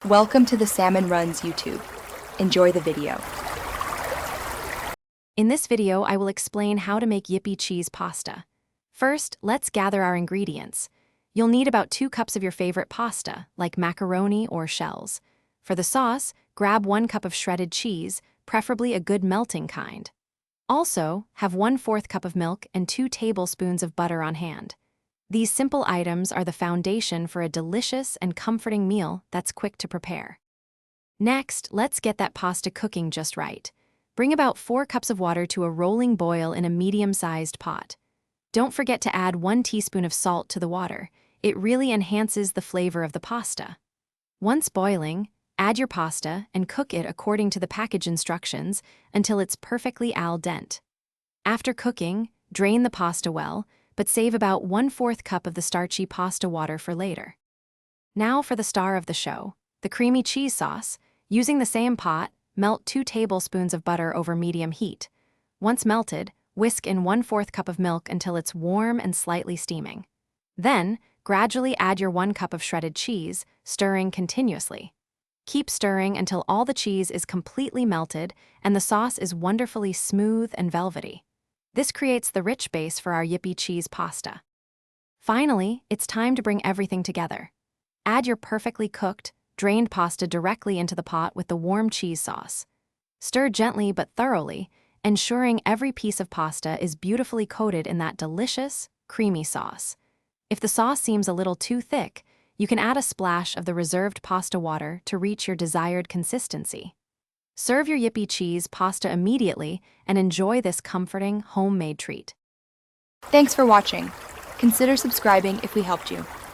Welcome to the Salmon Runs YouTube. Enjoy the video. In this video, I will explain how to make Yippee cheese pasta. First, let's gather our ingredients. You'll need about 2 cups of your favorite pasta, like macaroni or shells. For the sauce, grab 1 cup of shredded cheese, preferably a good melting kind. Also, have 1/4 cup of milk and 2 tablespoons of butter on hand. These simple items are the foundation for a delicious and comforting meal that's quick to prepare. Next, let's get that pasta cooking just right. Bring about 4 cups of water to a rolling boil in a medium-sized pot. Don't forget to add 1 teaspoon of salt to the water. It really enhances the flavor of the pasta. Once boiling, add your pasta and cook it according to the package instructions until it's perfectly al dente. After cooking, drain the pasta well, but save about 1/4 cup of the starchy pasta water for later. Now for the star of the show, the creamy cheese sauce. Using the same pot, melt 2 tablespoons of butter over medium heat. Once melted, whisk in 1/4 cup of milk until it's warm and slightly steaming. Then, gradually add your 1 cup of shredded cheese, stirring continuously. Keep stirring until all the cheese is completely melted and the sauce is wonderfully smooth and velvety. This creates the rich base for our Yippee cheese pasta. Finally, it's time to bring everything together. Add your perfectly cooked, drained pasta directly into the pot with the warm cheese sauce. Stir gently but thoroughly, ensuring every piece of pasta is beautifully coated in that delicious, creamy sauce. If the sauce seems a little too thick, you can add a splash of the reserved pasta water to reach your desired consistency. Serve your Yippee cheese pasta immediately and enjoy this comforting, homemade treat. Thanks for watching. Consider subscribing if we helped you.